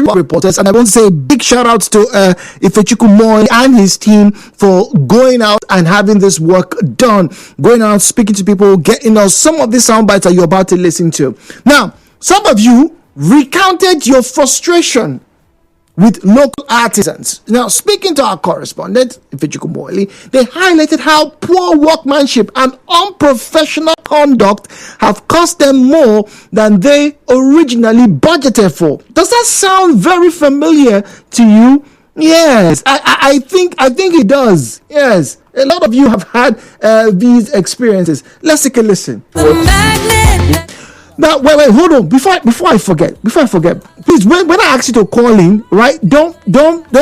3 reporters, and I want to say a big shout out to Ifechukwu Moy and his team for going out and having this work done, going out, speaking to people, getting us some of the sound bites that you're about to listen to. Now, some of you recounted your frustration with local artisans. Now, speaking to our correspondent, Ifechukwu Moy, they highlighted how poor workmanship and unprofessional conduct have cost them more than they originally budgeted for. Does that sound very familiar to you? Yes, I think it does. Yes, a lot of you have had these experiences. Let's take a listen. Now, wait, hold on. Before I forget, please, when I ask you to call in, right? Don't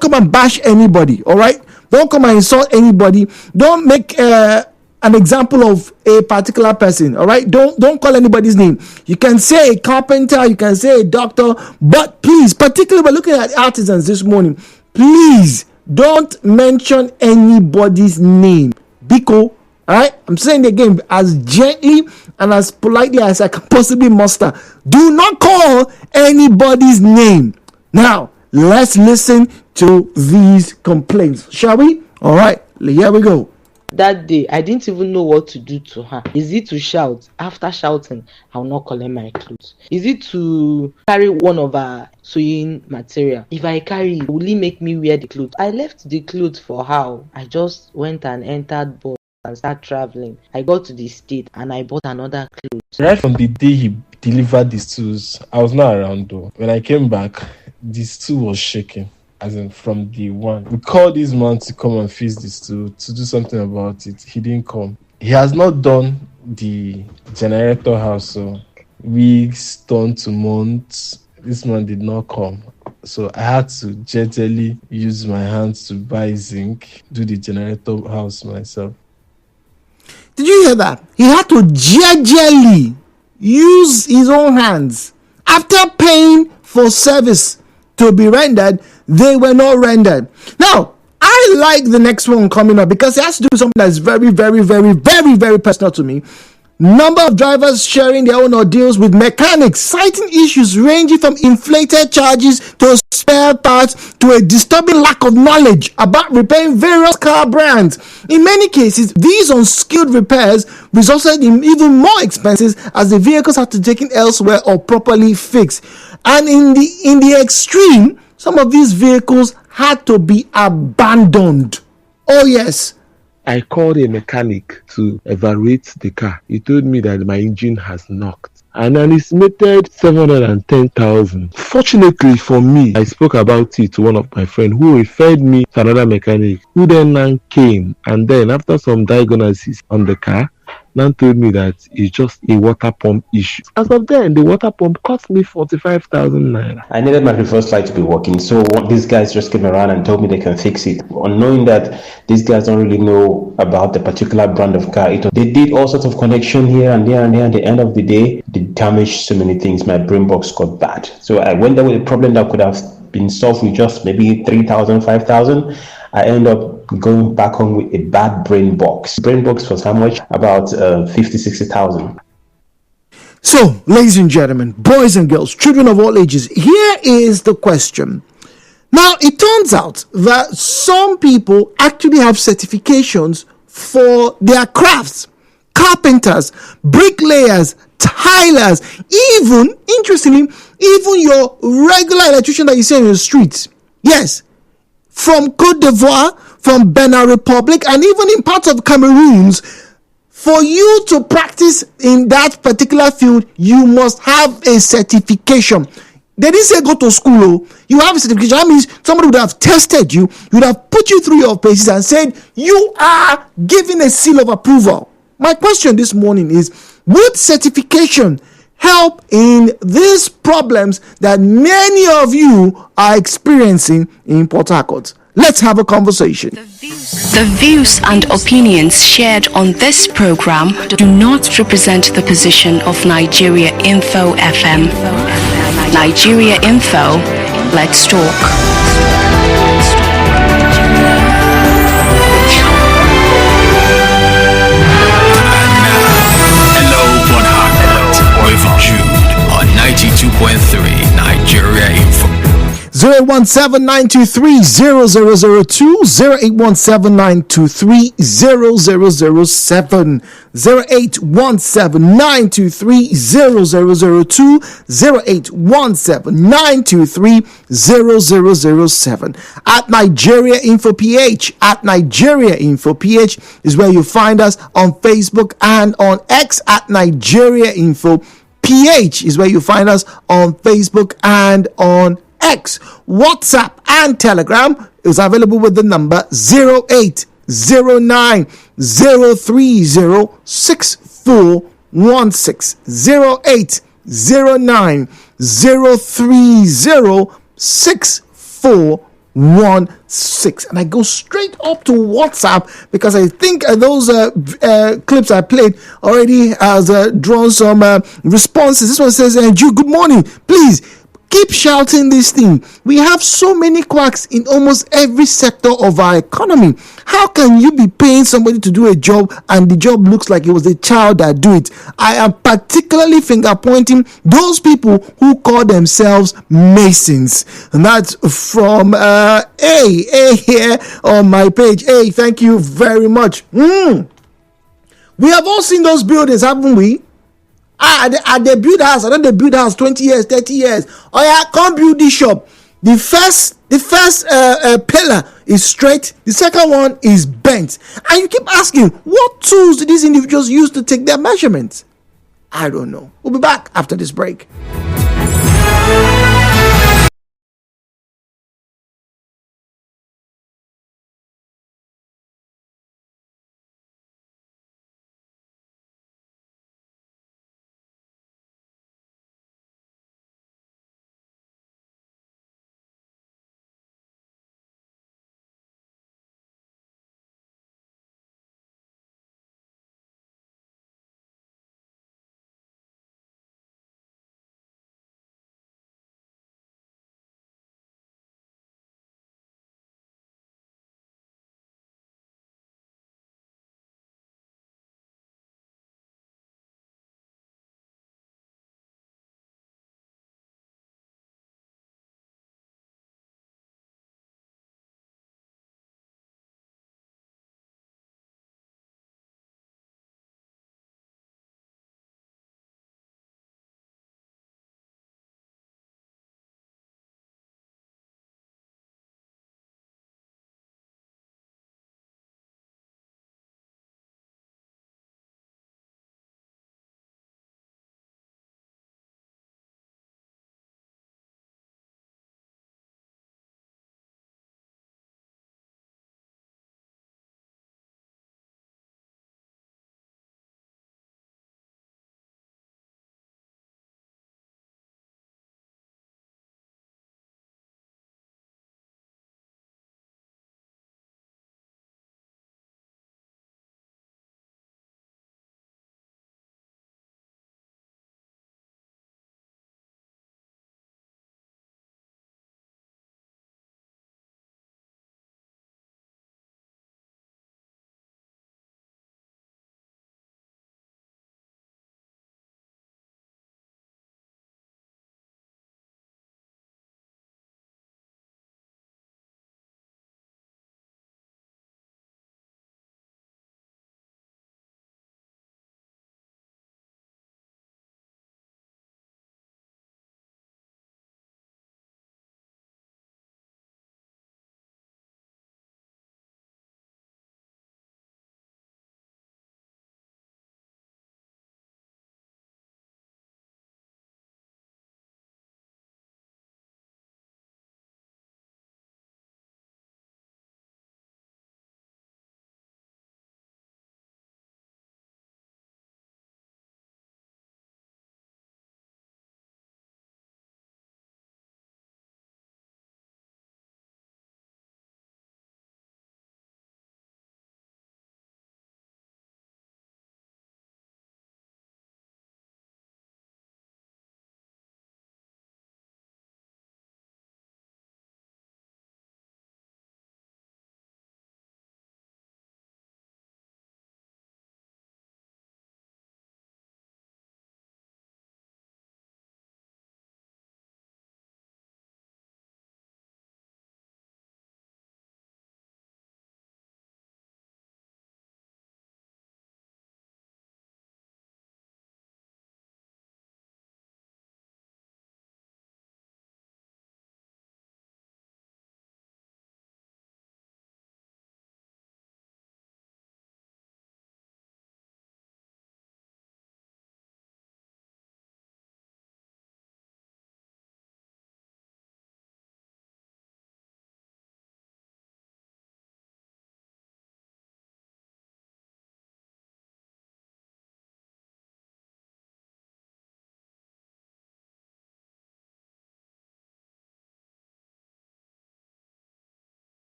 come and bash anybody. All right? Don't come and insult anybody. Don't make an example of a particular person. All right? Don't call anybody's name. You can say a carpenter, you can say a doctor, but please, particularly we're looking at artisans this morning. Please don't mention anybody's name. Biko. All right, I'm saying it again as gently and as politely as I can possibly muster. Do not call anybody's name. Now, let's listen to these complaints, shall we? All right, here we go. That day, I didn't even know what to do to her. Is it to shout? After shouting, I'll not collect my clothes. Is it to carry one of her sewing material? If I carry it, will it make me wear the clothes? I left the clothes for her. I just went and entered bus and start traveling. I got to the state and I bought another clothes. Right from the day he delivered these tools, I was not around though. When I came back, this tool was shaking. As in from day one. We called this man to come and fix this tool, to do something about it. He didn't come. He has not done the generator house, so weeks turned to months. This man did not come. So I had to gently use my hands to buy zinc, do the generator house myself. Did you hear that? He had to gingerly use his own hands. After paying for service to be rendered, they were not rendered. Now, I like the next one coming up because it has to do with something that's very, very, very, very, very personal to me. Number of drivers sharing their own ordeals with mechanics, citing issues ranging from inflated charges to spare parts to a disturbing lack of knowledge about repairing various car brands. In many cases, these unskilled repairs resulted in even more expenses as the vehicles had to be taken elsewhere or properly fixed. And in the extreme, some of these vehicles had to be abandoned. Oh yes. I called a mechanic to evaluate the car. He told me that my engine has knocked. And an estimated 710,000. Fortunately for me, I spoke about it to one of my friends who referred me to another mechanic who then came. And then after some diagnosis on the car, Nan told me that it's just a water pump issue. As of then, the water pump cost me 45,000 naira. I needed my reverse light to be working, so these guys just came around and told me they can fix it. Unknowing that these guys don't really know about the particular brand of car. They did all sorts of connection here and there and there. At the end of the day, they damaged so many things. My brain box got bad. So I went there with a problem that could have been solved with just maybe 3,000, 5,000. I end up going back home with a bad brain box. Brain box was how much? About 50, 60,000. So, ladies and gentlemen, boys and girls, children of all ages, here is the question. Now, it turns out that some people actually have certifications for their crafts. Carpenters, bricklayers, tilers, even, interestingly, even your regular electrician that you see in the streets. Yes. From Cote d'Ivoire, from Benin Republic, and even in parts of Cameroon, for you to practice in that particular field, you must have a certification. They didn't say go to school. You have a certification. That means somebody would have tested you, would have put you through your paces and said, you are given a seal of approval. My question this morning is, would certification help in these problems that many of you are experiencing in Port Harcourt? Let's have a conversation. The views and opinions shared on this program do not represent the position of Nigeria Info FM. Nigeria Info, let's talk. With Jude on 92.3 Nigeria Info. 0817-923-0002, 0817-923-0007, 0817-923-0002, 0817-923-0007. At Nigeria Info PH, at Nigeria Info PH is where you find us on Facebook and on X. At Nigeria Info PH is where you find us on Facebook and on X. WhatsApp and Telegram is available with the number 0809 030 6416, 0809 030 6416. And I go straight up to WhatsApp because I think those clips I played already has drawn some responses. This one says, Jude, good morning. Please keep shouting this thing. We have so many quacks in almost every sector of our economy. How can you be paying somebody to do a job and the job looks like it was a child that do it? I am particularly finger pointing those people who call themselves masons. And that's from A here on my page. A, thank you very much. We have all seen those buildings, haven't we? They build house. I know they build house 20 years, 30 years. Oh yeah, can't build this shop. The first pillar is straight. The second one is bent. And you keep asking, what tools do these individuals use to take their measurements? I don't know. We'll be back after this break.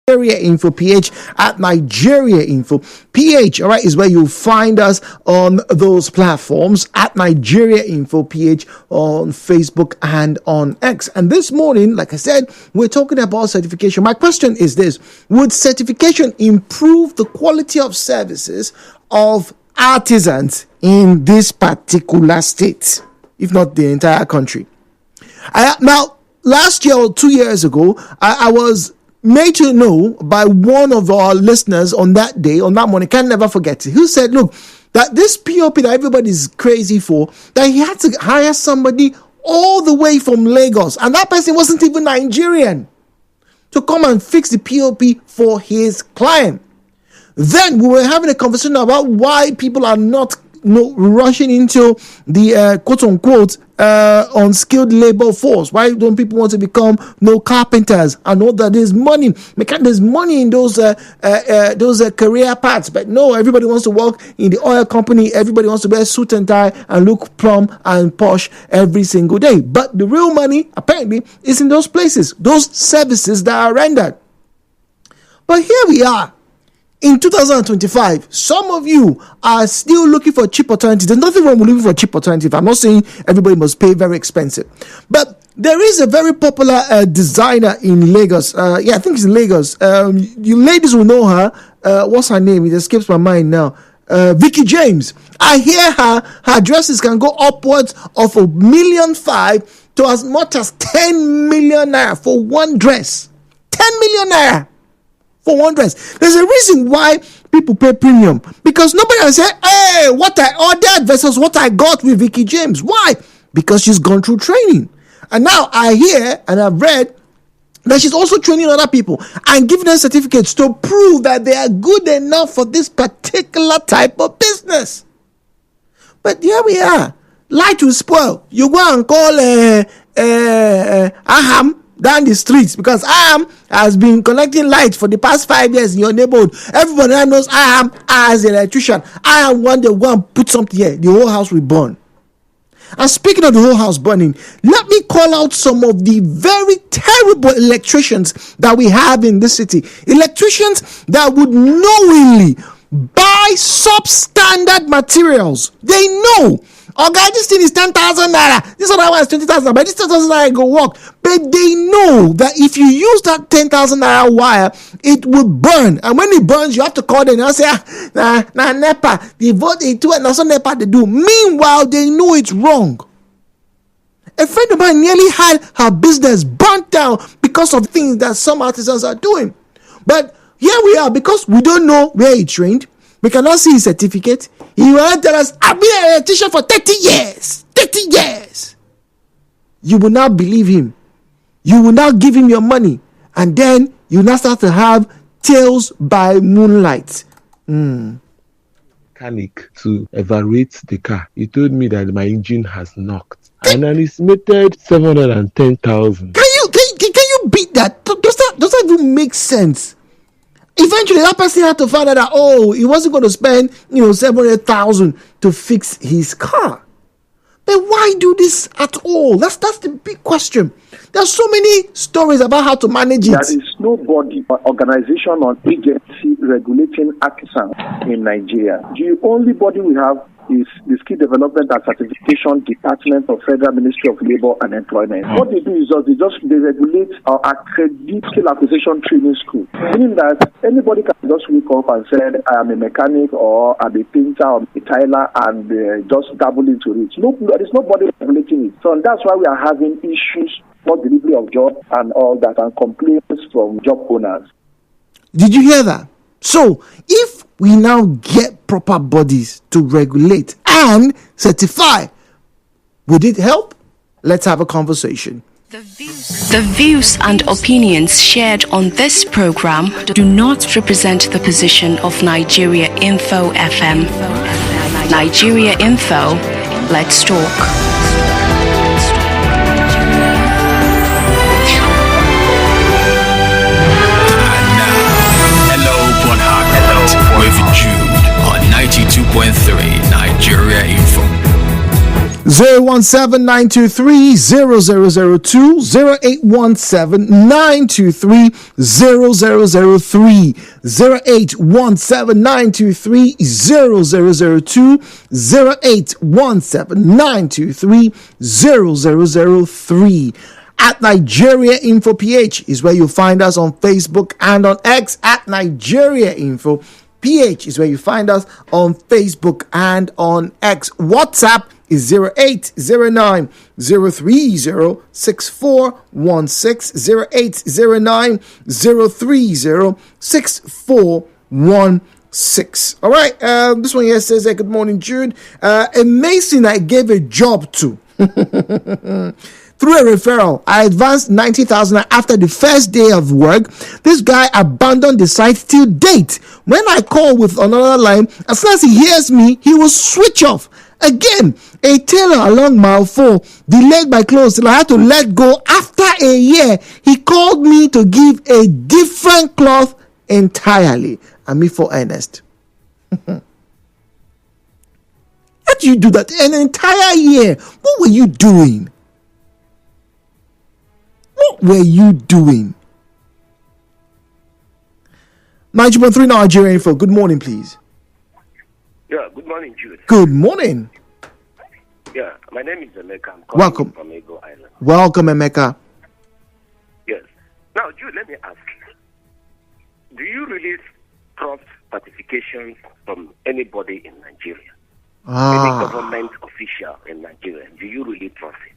Nigeria Info PH, at Nigeria Info PH. All right, is where you'll find us on those platforms, at Nigeria Info PH on Facebook and on X. And this morning, like I said, we're talking about certification. My question is this: would certification improve the quality of services of artisans in this particular state, if not the entire country? Now, last year or 2 years ago, I was made to know by one of our listeners on that day, on that morning, can never forget it, who said, look, that this POP that everybody's crazy for, that he had to hire somebody all the way from Lagos, and that person wasn't even Nigerian, to come and fix the POP for his client. Then we were having a conversation about why people are not rushing into the quote-unquote unskilled labor force. Why don't people want to become carpenters? I know that there's money. There's money in those career paths, but no, everybody wants to work in the oil company. Everybody wants to wear suit and tie and look plump and posh every single day. But the real money, apparently, is in those places, those services that are rendered. But here we are. In 2025, some of you are still looking for cheap alternatives. There's nothing wrong with looking for a cheap alternative. I'm not saying everybody must pay very expensive. But there is a very popular designer in Lagos. I think it's in Lagos. You ladies will know her. What's her name? It escapes my mind now. Vicky James. I hear her dresses can go upwards of $1.5 million to as much as 10 million naira for one dress. 10 million naira. For one dress. There's a reason why people pay premium, because nobody has said, hey, what I ordered versus what I got with Vicky James. Why? Because she's gone through training. And now I hear and I've read that she's also training other people and giving them certificates to prove that they are good enough for this particular type of business. But here we are. Light will spoil. You go and call Aham down the streets, because Aham has been collecting lights for the past 5 years in your neighborhood. Everybody knows Aham as an electrician. Aham one day go and put something here, the whole house will burn. And speaking of the whole house burning, let me call out some of the very terrible electricians that we have in this city. Electricians that would knowingly buy substandard materials. They know, okay, this thing is 10,000 naira. This other one is 20,000, but this 10,000 naira go work. But they know that if you use that 10,000 naira wire, it will burn. And when it burns, you have to call them and say, nah, NEPA, they vote into it, and that's what NEPA they do. Meanwhile, they know it's wrong. A friend of mine nearly had her business burnt down because of things that some artisans are doing. But here we are, because we don't know where he trained. We cannot see his certificate. He will tell us, I've been an electrician for 30 years. 30 years. You will now believe him. You will now give him your money. And then you now start to have tales by moonlight. Mechanic to evaluate the car. He told me that my engine has knocked. And an estimated 710,000. Can you beat that? Does that even make sense? Eventually, that person had to find out that, he wasn't going to spend, 700,000 to fix his car. But why do this at all? That's the big question. There's so many stories about how to manage it. There is no body, organization, or agency regulating artisans in Nigeria. The only body we have is the Skill Development and Certification Department of Federal Ministry of Labor and Employment. What they do is they regulate or accredit skill acquisition training school, meaning that anybody can just wake up and say, I am a mechanic, or I'm a painter, or a tiler, and just dabble into it. No, there is nobody regulating it. So that's why we are having issues for delivery of jobs and all that, and complaints from job owners. Did you hear that? So, if we now get proper bodies to regulate and certify, would it help? Let's have a conversation. The views and opinions shared on this program do not represent the position of Nigeria Info FM. Nigeria Info, let's talk. With Jude on 92.3 Nigeria Info. 017-923-0002, 0817-923-0003, 0817-923-0002, 0817-923-0003. At Nigeria Info PH is where you find us on Facebook and on X. At Nigeria Info PH is where you find us on Facebook and on X. WhatsApp is 0809 030 6416, 0809 030 6416. All right, this one here says, good morning, Jude. A mason I gave a job to. Through a referral, I advanced 90,000 after the first day of work. This guy abandoned the site till date. When I call with another line, as soon as he hears me, he will switch off. Again, a tailor along mile 4 delayed my clothes till I had to let go. After a year, he called me to give a different cloth entirely. And me for earnest. How do you do that? An entire year. What were you doing? What were you doing? 90.3 Nigeria Info. Good morning, please. Yeah, good morning, Jude. Good morning. Yeah, my name is Emeka. I'm calling Welcome. from Ego Island. Welcome, Emeka. Yes. Now, Jude, let me ask you. Do you really trust certifications from anybody in Nigeria? Any government official in Nigeria? Do you really trust it?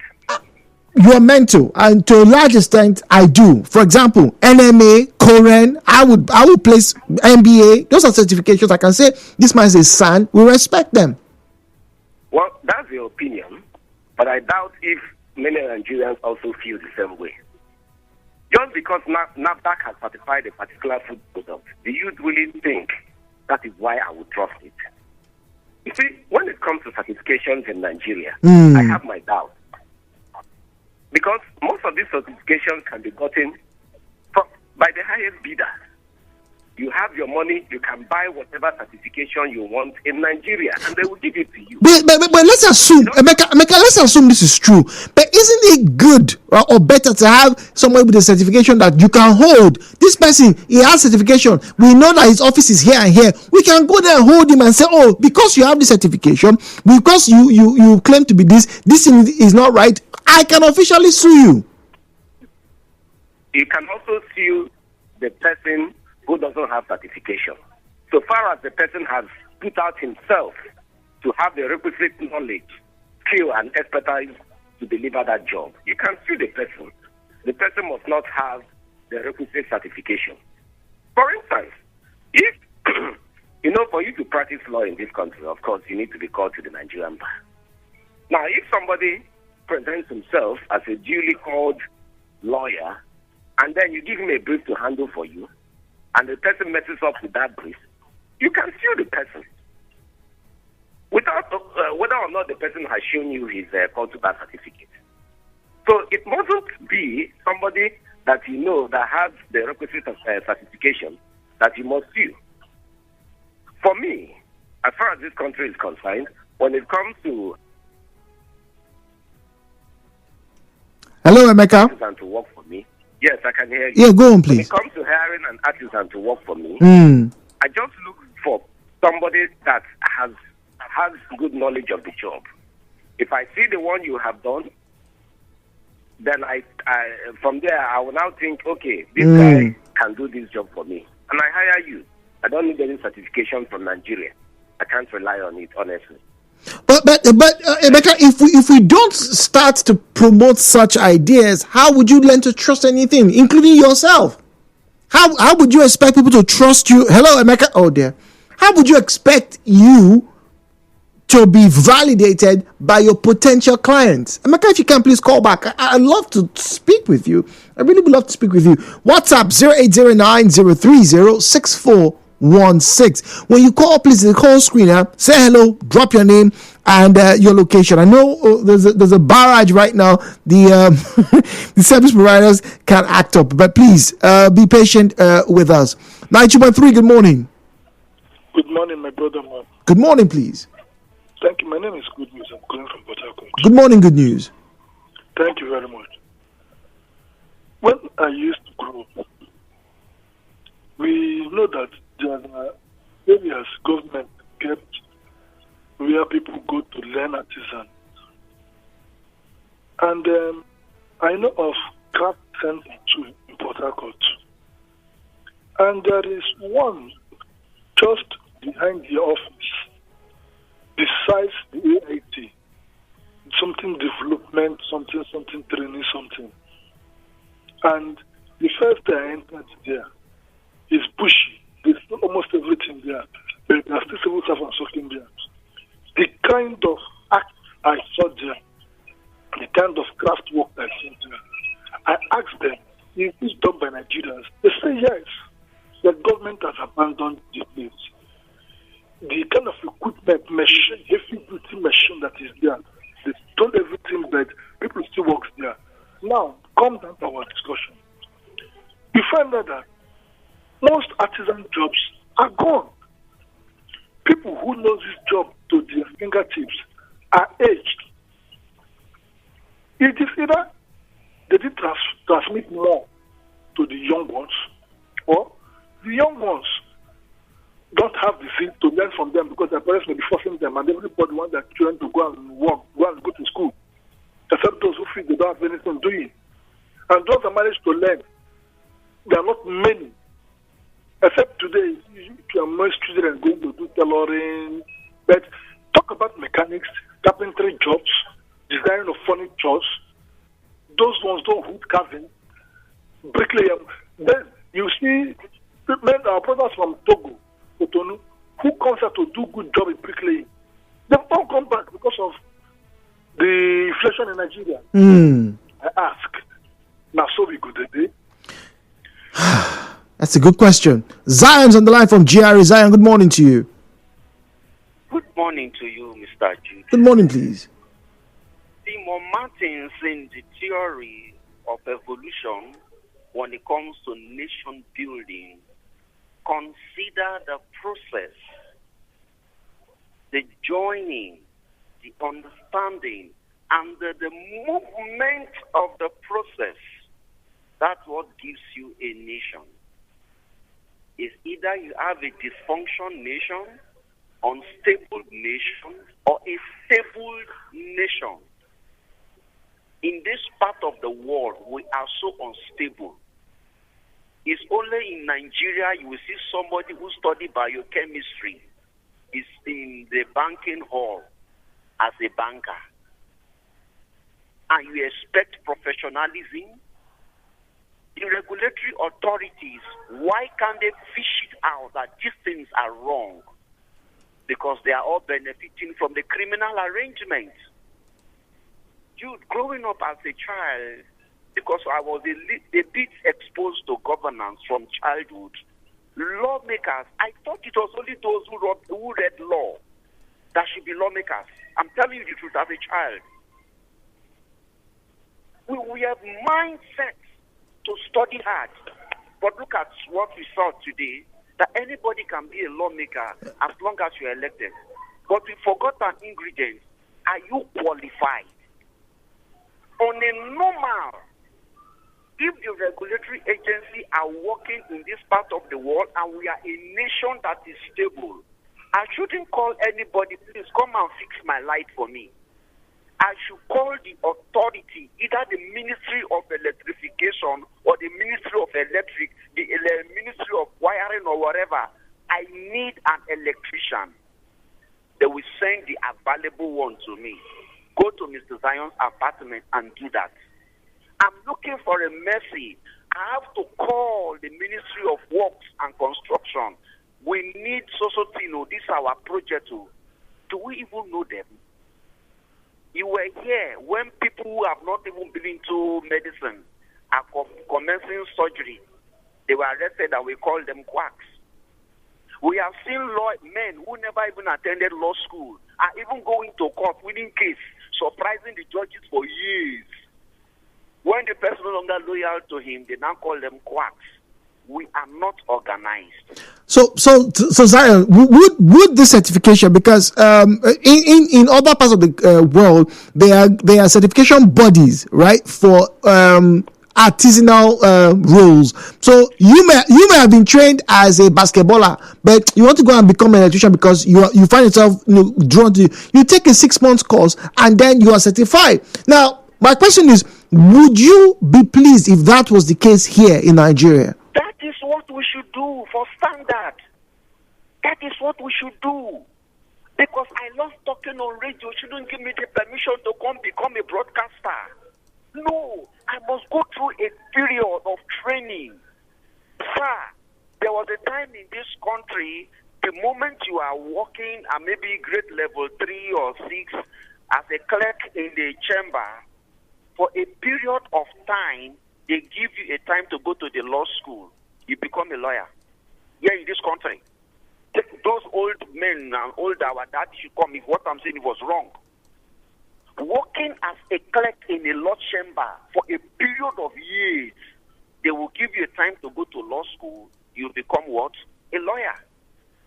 You are meant to, and to a large extent, I do. For example, NMA, Koren, I would place MBA. Those are certifications. I can say this man is a son. We respect them. Well, that's your opinion, but I doubt if many Nigerians also feel the same way. Just because NAFDAC has certified a particular food product, do you really think that is why I would trust it? You see, when it comes to certifications in Nigeria, I have my doubts. Because most of these certifications can be gotten by the highest bidder. You have your money, you can buy whatever certification you want in Nigeria, and they will give it to you. But let's assume, Emeka, let's assume this is true. But isn't it good or better to have someone with a certification that you can hold? This person, he has certification. We know that his office is here and here. We can go there and hold him and say, oh, because you have this certification, because you claim to be this thing is not right, I can officially sue you. You can also sue the person who doesn't have certification. So far as the person has put out himself to have the requisite knowledge, skill, and expertise to deliver that job, you can sue the person. The person must not have the requisite certification. For instance, if, for you to practice law in this country, of course, you need to be called to the Nigerian bar. Now, if somebody presents himself as a duly called lawyer, and then you give him a brief to handle for you, and the person messes up with that brief, you can sue the person. Without whether or not the person has shown you his call to bar certificate. So it mustn't be somebody that you know that has the requisite certification that you must sue. For me, as far as this country is concerned, when it comes to Hello, Emeka. artisan to work for me, yes, I can hear you. Yeah, go on, please. When it comes to hiring an artisan to work for me, I just look for somebody that has good knowledge of the job. If I see the one you have done, then I from there I will now think, okay, this guy can do this job for me, and I hire you. I don't need any certification from Nigeria. I can't rely on it, honestly. But Emeka, if we don't start to promote such ideas, how would you learn to trust anything, including yourself? How would you expect people to trust you? Hello, Emeka. Oh dear. How would you expect you to be validated by your potential clients? Emeka, if you can please call back. I'd love to speak with you. I really would love to speak with you. WhatsApp 0809-030-6416. When you call, please the call screener, say hello, drop your name and your location. I know there's a barrage right now. The the service providers can act up, but please be patient with us. 92.3, good morning. Good morning, my brother, man. Good morning, please. Thank you. My name is Good News. I'm calling from Port Harcourt. Good morning, Good News. Thank you very much. When I used to grow up, we know that there are areas government kept where people go to learn artisan. And I know of craft center too in Port Harcourt. And there is one just behind the office, besides the AIT, something development, something training, something. And the first day I entered there is bushy. There's almost everything there. But there are still civil servants working there. The kind of act I saw there, the kind of craft work I saw there, I asked them, is this done by Nigerians? They say yes. The government has abandoned the place. The kind of equipment, machine, heavy duty machine that is there, they've done everything, but people still work there. Now, come down to our discussion. We find out that most artisan jobs are gone. People who know this job to their fingertips are aged. It is either they did transmit more to the young ones, or the young ones don't have the zeal to learn from them because their parents may be forcing them, and everybody wants their children to go and work, go and go to school, except those who feel they don't have anything doing. And those that manage to learn, there are not many. Except today, you are most children going to do tailoring. But talk about mechanics, carpentry jobs, design of furniture, those ones, those wood carving, bricklaying. Then you see our brothers from Togo, Cotonou, who comes out to do good job in bricklaying. They've all come back because of the inflation in Nigeria. I ask, now so we go today. That's a good question. Zion's on the line from GRE. Zion, good morning to you. Good morning to you, Mr. Jude. Good morning, please. Simon Martins, in the theory of evolution, when it comes to nation building, consider the process, the joining, the understanding, and the movement of the process. That's what gives you a nation. Is either you have a dysfunction nation, unstable nation, or a stable nation. In this part of the world, we are so unstable. It's only in Nigeria you will see somebody who studied biochemistry is in the banking hall as a banker. And you expect professionalism. The regulatory authorities, why can't they fish it out that these things are wrong? Because they are all benefiting from the criminal arrangement. Dude, growing up as a child, because I was a bit exposed to governance from childhood, lawmakers, I thought it was only those who read law that should be lawmakers. I'm telling you the truth as a child. We have mindsets to study hard. But look at what we saw today, that anybody can be a lawmaker as long as you're elected. But we forgot an ingredient. Are you qualified? On a normal, if the regulatory agency are working in this part of the world and we are a nation that is stable, I shouldn't call anybody, please come and fix my light for me. I should call the authority, either the Ministry of Electrification or the Ministry of Electric, the Ministry of Wiring or whatever. I need an electrician. They will send the available one to me. Go to Mr. Zion's apartment and do that. I'm looking for a mercy. I have to call the Ministry of Works and Construction. We need Sosotino. This is our project. Do we even know them? You were here when people who have not even been into medicine are commencing surgery. They were arrested and we call them quacks. We have seen men who never even attended law school are even going to court winning case, surprising the judges for years. When the person no longer loyal to him, they now call them quacks. we are not organized. So Zion, would this certification, because in other parts of the world there are certification bodies, right, for artisanal roles. So you may have been trained as a basketballer, but you want to go and become an electrician because you find yourself drawn to. You take a 6 months course and then you are certified. Now, my question is, would you be pleased if that was the case here in Nigeria? That is what we should do for standard. That is what we should do. Because I love talking on radio. You shouldn't give me the permission to come become a broadcaster. No, I must go through a period of training. Sir, there was a time in this country, the moment you are working at maybe grade level 3 or 6 as a clerk in the chamber, for a period of time, they give you a time to go to the law school. You become a lawyer. Here in this country. Those old men and old our dad should come if what I'm saying was wrong. Working as a clerk in a law chamber for a period of years, they will give you a time to go to law school. You become what? A lawyer.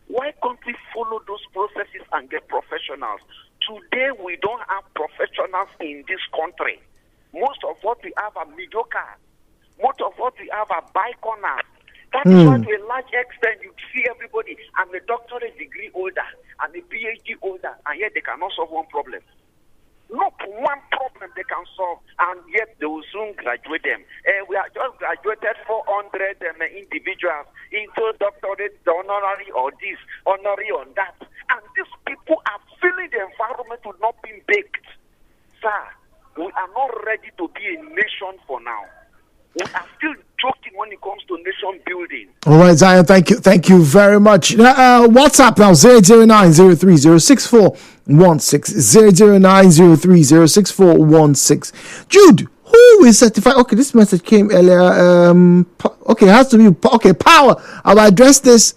Why can't we follow those processes and get professionals? Today we don't have professionals in this country. Most of what we have are mediocre. Most of what we have are bycorners. That is why to a large extent you see everybody, I'm a doctorate degree holder, I'm a PhD holder, and yet they cannot solve one problem. Not one problem they can solve, and yet they will soon graduate them. We have just graduated 400 individuals into doctorate, honorary or this, honorary on that. And these people are feeling the environment will not be baked. Sir, we are not ready to be a nation for now. We are still joking when it comes to nation building. All right, Zion, thank you very much. WhatsApp now 00903064160. 00903064160. Jude, who is certified? Okay, this message came earlier. Okay, it has to be power. I'll address this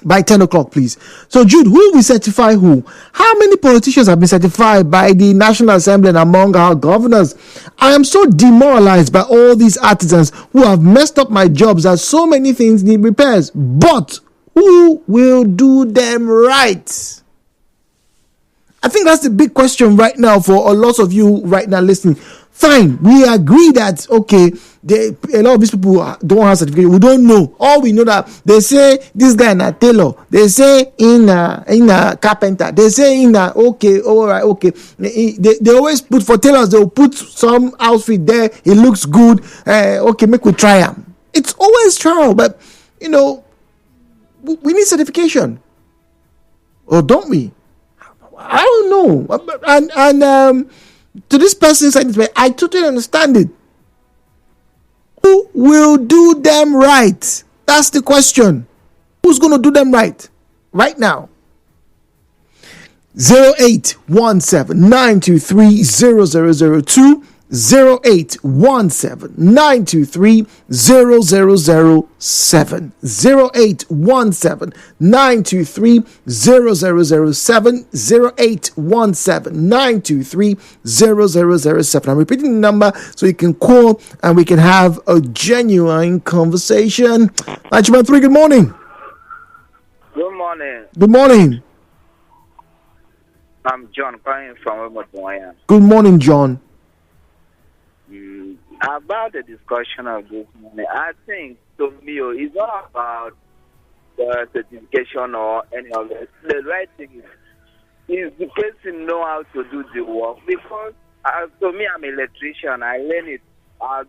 by 10 o'clock, please. So, Jude, who will certify who? How many politicians have been certified by the National Assembly and among our governors? I am so demoralized by all these artisans who have messed up my jobs that so many things need repairs. But who will do them right? I think that's the big question right now for a lot of you right now listening. Fine, we agree that, okay, a lot of these people don't have certificate. We don't know. All we know that they say this guy in a tailor. They say in a carpenter. They say in a, okay, all right, okay. They always put, for tailors, they'll put some outfit there. It looks good. Okay, make we try them. It's always trial, but, we need certification. Or don't we? I don't know. And to this person saying this, I totally understand it. Who will do them right? That's the question. Who's going to do them right now? 0817-923-0002, 0817-923-0007, 0817-923-0007, 0817-923-0007. I'm repeating the number so you can call and we can have a genuine conversation. 923, good morning. Good morning. Good morning. I'm John calling from Omotoya. Good morning, John. About the discussion of this morning, I think to me it's not about the certification or any of that. The right thing is the person know how to do the work, because to me, I'm an electrician. I learn it I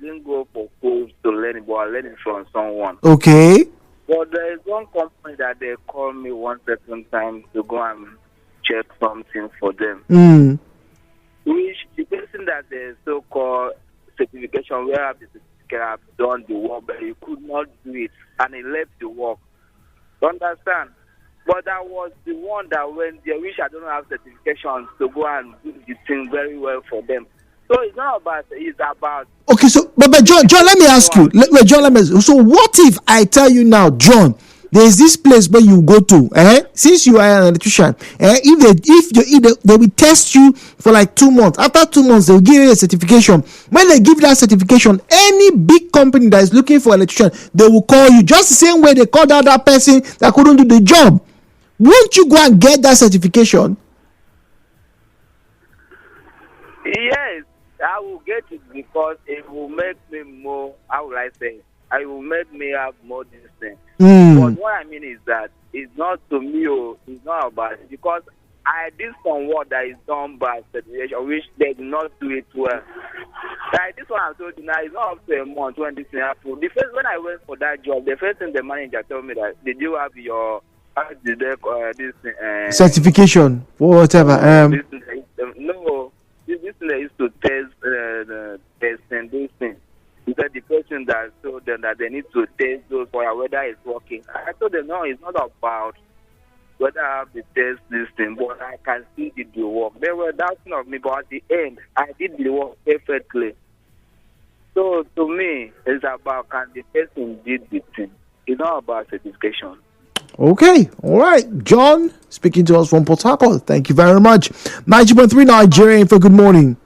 didn't go for course to learn it, but I learned it from someone. Okay. But there is one company that they call me one second time to go and check something for them. Which the person that the so-called certification, where the certificate have done the work, but he could not do it, and he left the work. You understand? But that was the one that went there, which I don't have certification to go and do the thing very well for them. So it's not about, it's about. Okay, so but John, let me ask you. John, let me ask you. So what if I tell you now, John, there's this place where you go to, since you are an electrician, if they will test you for like 2 months. After 2 months, they will give you a certification. When they give that certification, any big company that is looking for an electrician, they will call you just the same way they called out that person that couldn't do the job. Won't you go and get that certification? Yes, I will get it because it will make me more, how will I say, it will make me have more distance. But what I mean is that it's not to me, it's not about it, because I did some work that is done by certification, which they do not do it well. Like this one I told you now, it's not up to a month when this thing happened. When I went for that job, the first thing the manager told me that, did you have your certification or whatever? No, this thing they used to test testing this thing. He said the person that told them that they need to test those for whether it's working. I told them no, it's not about whether I have to test this thing, but I can see the work. They were doubting of me, but at the end, I did the work perfectly. So to me, it's about can the person did the thing. It's not about certification. Okay, all right. John, speaking to us from Port Harcourt. Thank you very much. 90.3 Nigeria Info, good morning.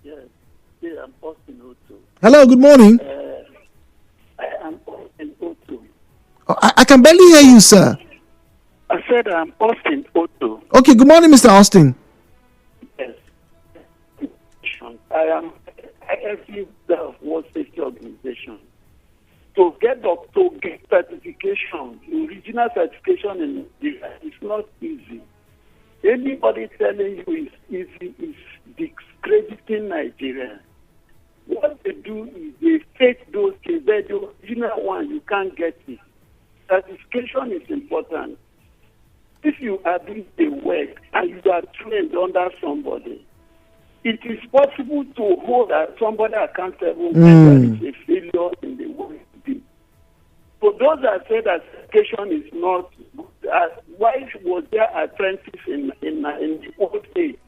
Yes, I'm Austin Otu. Hello, good morning. I am Austin Otu. I can barely hear you, sir. I said I'm Austin Otu. Okay, good morning, Mr. Austin. Yes. I am IFU of World Safety Organization. To get certification, original certification in Nigeria, it's not easy. Anybody telling you it's easy is discrediting Nigeria. What they do is they fake those things. The original one, you can't get it. Certification is important. If you are doing the work and you are trained under somebody, it is possible to hold somebody accountable when there is a failure in the work. For those that say that certification is not good, why was there apprentice in the old age?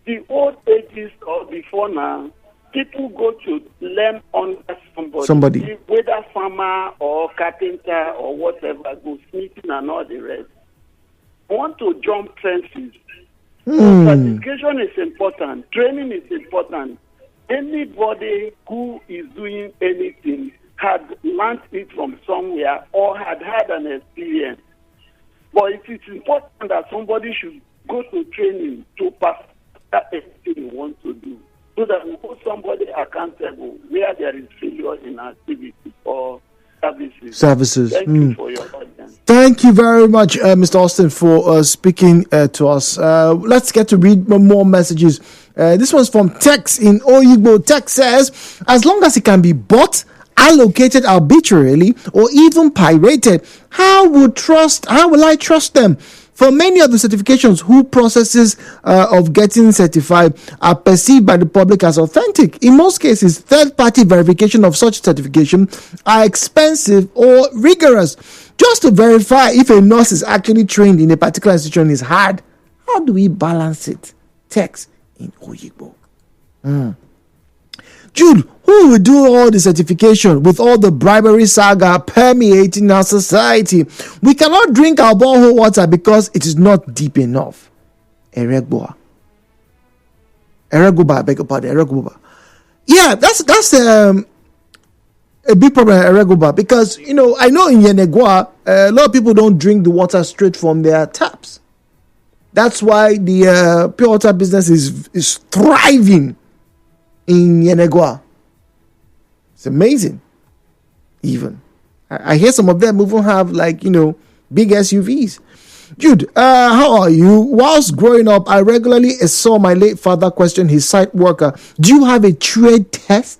The old ages or before now, people go to learn under somebody. Whether farmer or carpenter or whatever, go smithing and all the rest. Want to jump fences. So certification is important. Training is important. Anybody who is doing anything had learned it from somewhere or had an experience. But it is important that somebody should go to training to pass that anything you want to do, so that we hold somebody accountable where there is failure in activity or services. Thank you for your audience. Thank you very much, Mr. Austin, for speaking to us. Let's get to read more messages. This one's from Tex in Oyigbo. Tex says, as long as it can be bought, allocated arbitrarily, or even pirated, how will I trust them? For many of the certifications whose processes of getting certified are perceived by the public as authentic. In most cases, third-party verification of such certification are expensive or rigorous. Just to verify if a nurse is actually trained in a particular institution is hard. How do we balance it? Text in Oyigbo. Jude, who will do all the certification with all the bribery saga permeating our society? We cannot drink our borehole water because it is not deep enough. Eregboa, I beg your pardon, Eregboa. Yeah, that's a big problem at Eregboa because, I know in Yenegua, a lot of people don't drink the water straight from their taps. That's why the pure water business is thriving in Yenegua. It's amazing. Even I hear some of them even have big SUVs. Jude, how are you? Whilst growing up, I regularly saw my late father question his site worker, do you have a trade test?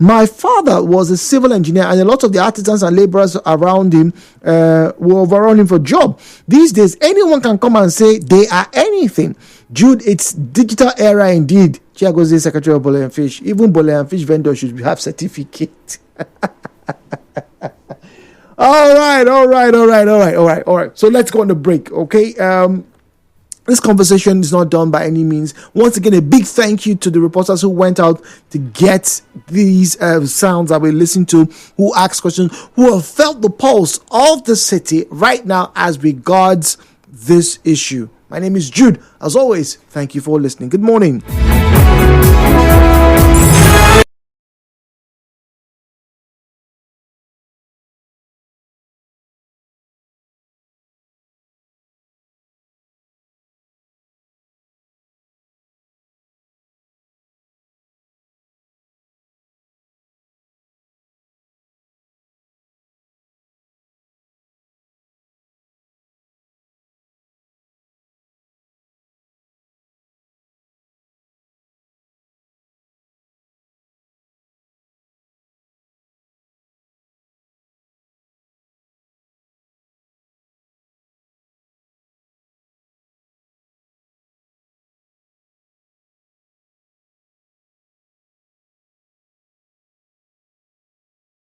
My father was a civil engineer, and a lot of the artisans and laborers around him were overrun him for job. These days, anyone can come and say they are anything. Jude, it's digital era indeed. Chiagoze, Secretary of Bole and Fish. Even Bole and Fish vendors should have certificate. All right. So let's go on the break, okay? This conversation is not done by any means. Once again, a big thank you to the reporters who went out to get these sounds that we listened to, who asked questions, who have felt the pulse of the city right now as regards this issue. My name is Jude. As always, thank you for listening. Good morning.